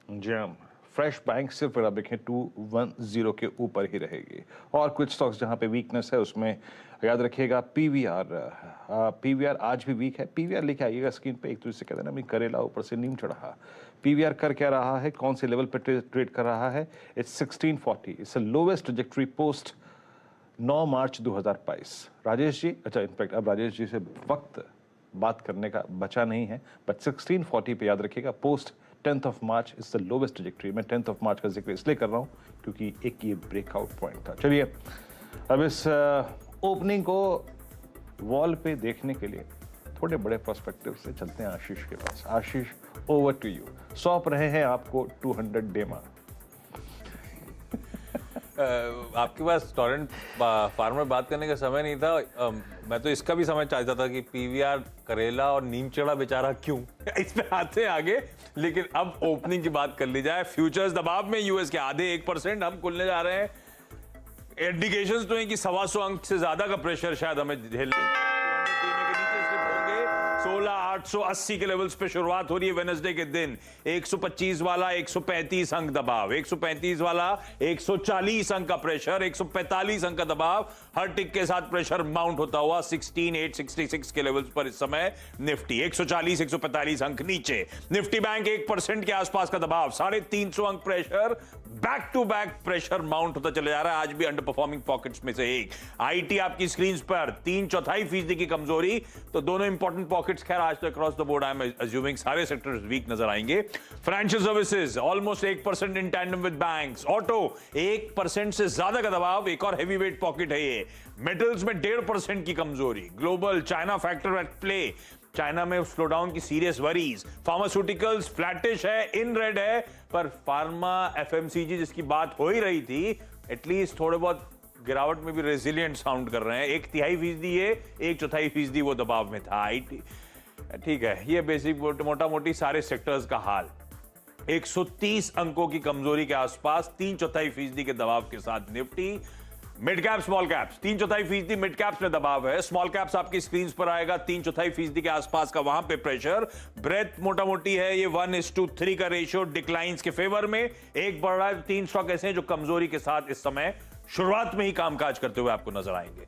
जी हाँ, fresh bank सिर्फ अगर आप देखें 210 के ऊपर ही रहेगी। और कुछ स्टॉक्स जहाँ पे वीकनेस है उसमें याद रखिएगा पीवीआर। पीवीआर आज भी वीक है। पीवीआर लेके आइएगा स्क्रीन पे। एक तो इसे कहते हैं ना भाई करेला ऊपर से नीम चढ़ा। पीवीआर कर क्या रहा है, कौन से लेवल पे ट्रेड कर रहा है? It's 1640। It's lowest trajectory post 9 मार्च 2022। राजेश जी, अच्छा इनफैक्ट अब राजेश जी से वक्त बात करने का बचा नहीं है, बट 1640 पे याद रखिएगा post 10th of March is the lowest trajectory. मैं 10th ऑफ मार्च का जिक्र इसलिए कर रहा हूं क्योंकि एक ये ब्रेकआउट पॉइंट था। चलिए अब इस ओपनिंग को वॉल पे देखने के लिए थोड़े बड़े पर्सपेक्टिव से चलते हैं आशीष के पास। आशीष, ओवर टू यू। सौंप रहे हैं आपको 200 डेमा। आपके पास टोरेंट फार्मर बात करने का समय नहीं था। मैं तो इसका भी समझ चाहता था कि पीवीआर करेला और नीम चढ़ा बेचारा क्यों इस पे आते आगे, लेकिन अब ओपनिंग की बात कर ली जाए। फ्यूचर्स दबाव में यूएस के आधे 1% हम खुलने जा रहे हैं। इंडिकेशंस तो है कि 125 अंक से ज्यादा का प्रेशर शायद हमें झेलने 16,880 के लेवल्स पे शुरुआत हो रही है वेडनेसडे के दिन। 125 वाला 135 अंक दबाव, 135 वाला 140 अंक का प्रेशर, 145 अंक का दबाव, हर टिक के साथ प्रेशर माउंट होता हुआ 16,866 के लेवल्स पर इस समय निफ्टी। 140 145 अंक नीचे। निफ्टी बैंक 1% के आसपास का दबाव, 350 अंक pressure, back to back pressure mount होता चले जा रहा है। आज भी अंडर परफॉर्मिंग पॉकेट्स में से एक। आईटी आपकी स्क्रीन पर 3/4% की कमजोरी, तो दोनों इंपॉर्टेंट पॉकेट्स खैर आज तो across the board I am assuming सारे सेक्टर्स वीक नजर आएंगे। Financial services almost 1% in tandem with banks. Auto 1% से ज्यादा का दबाव, एक और हैवी वेट पॉकेट है ये। मेटल्स में 1.5% की कमजोरी। Global China factor at play, China में स्लोडाउन की सीरियस वरीज। फार्मास्यूटिकल्स फ्लैटिश है, इन रेड है, पर फार्मा एफएमसीजी जिसकी बात हो ही रही थी एटलीस्ट थोड़े बहुत गिरावट में भी रेजिलिएंट साउंड कर रहे हैं। 1/3% ये, 1/4% वो दबाव में था। आईटी ठीक है, ये बेसिक मोटा मोटी सारे सेक्टर्स का हाल। 130 अंकों की कमजोरी के आसपास, 3/4% के दबाव के साथ Nifty. Mid cap small caps 3/4% mid caps में दबाव है। स्मॉल कैप्स आपकी स्क्रीन पर आएगा 3/4% के आसपास का, वहां पे प्रेशर। ब्रेथ मोटा मोटी है ये 1:3 का रेशियो डिक्लाइंस के फेवर में। एक बढ़ रहा है, 3 स्टॉक ऐसे हैं जो कमजोरी के साथ इस समय शुरुआत में ही कामकाज करते हुए आपको नजर आएंगे।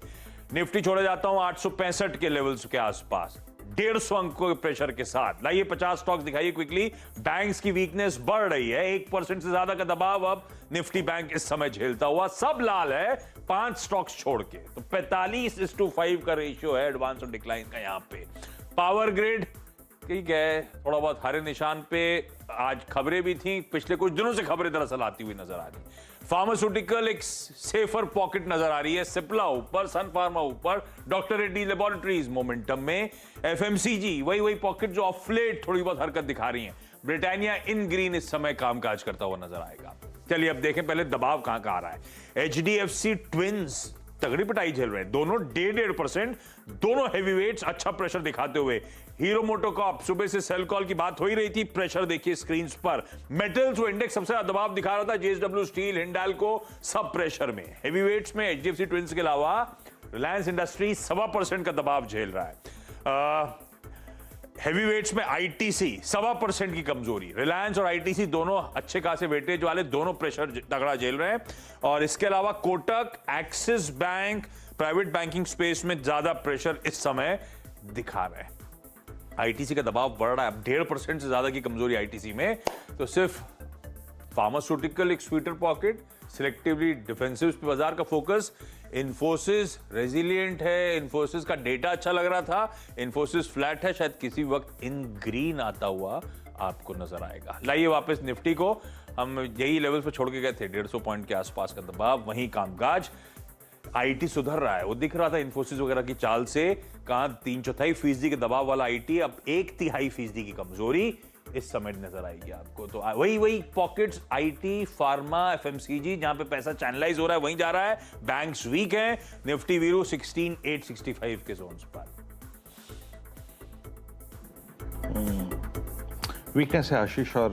निफ्टी छोड़े जाता हूं 865 के लेवल्स के आसपास, 150 अंकों के प्रेशर के साथ। लाइए 50 स्टॉक्स दिखाइए क्विकली। बैंक्स की वीकनेस बढ़ रही है, 1% से ज्यादा का दबाव अब निफ्टी बैंक इस समय झेलता हुआ। सब लाल है 5 स्टॉक्स छोड़ के, तो 45:5 का रेशियो है एडवांस और डिक्लाइन का यहां पे। पावर ग्रिड ठीक है, थोड़ा बहुत हरे निशान पे। आज खबरें भी थी, पिछले कुछ दिनों से खबरें दरअसल आती हुई नजर आ रही। फार्मास्यूटिकल एक सेफर पॉकेट नजर आ रही है। सिप्ला ऊपर, सन फार्मा ऊपर, डॉक्टर रेड्डी लेबोरेटरीज मोमेंटम में। एफएमसीजी वही पॉकेट जो ऑफलेट थोड़ी बहुत हरकत दिखा रही है। ब्रिटानिया इन ग्रीन इस समय कामकाज करता हुआ नजर आएगा। चलिए अब देखें पहले दबाव कहां आ रहा है। एचडीएफसी ट्विंस तगड़ी पिटाई झेल रहे हैं, दोनों 1.5%, दोनों हेवीवेट्स अच्छा प्रेशर दिखाते हुए। हीरो मोटोकॉर्प सुबह से सेल कॉल की बात हो ही रही थी, प्रेशर देखिए स्क्रीन पर। मेटल्स वो इंडेक्स सबसे ज्यादा दबाव दिखा रहा था, जेएसडब्ल्यू स्टील, हिंडाल्को सब प्रेशर में। हेवीवेट्स में एचडीएफसी ट्विंस के अलावा रिलायंस इंडस्ट्री 1.25% का दबाव झेल रहा है। हेवीवेट्स में आईटीसी 1.25% की कमजोरी। रिलायंस और आईटीसी दोनों अच्छे खासे वेटेज वाले, दोनों प्रेशर तगड़ा झेल रहे हैं। और इसके अलावा Kotak, axis bank, private banking space में ज्यादा प्रेशर इस समय दिखा रहे हैं। आईटीसी का दबाव बढ़ रहा है, 1.5% से ज्यादा की कमजोरी आईटीसी में। तो सिर्फ फार्मास्यूटिकल एक स्वीटर पॉकेट, सिलेक्टिवली डिफेंसिव पे बाजार का फोकस। इन्फोसिस रेजिलिएंट है, इन्फोसिस का डेटा अच्छा लग रहा था, इन्फोसिस फ्लैट है, शायद किसी वक्त इन ग्रीन आता हुआ आपको नजर आएगा। लाइए वापस निफ्टी को, हम यही लेवल पर छोड़ के गए थे, 150 पॉइंट के आसपास का दबाव, वहीं कामकाज। आईटी सुधर रहा है, वो दिख रहा था इन्फोसिस वगैरह की चाल से, कहां 3/4% के दबाव वाला आईटी अब 1/3% की कमजोरी इस समय नजर आएगी आपको। तो वही पॉकेट्स, आईटी, फार्मा, एफएमसीजी, जहां पे पैसा चैनलाइज हो रहा है वहीं जा रहा है। बैंक्स वीक हैं। निफ्टी वीरू 16,865 के जोन्स पर। वीकनेस है आशीष। और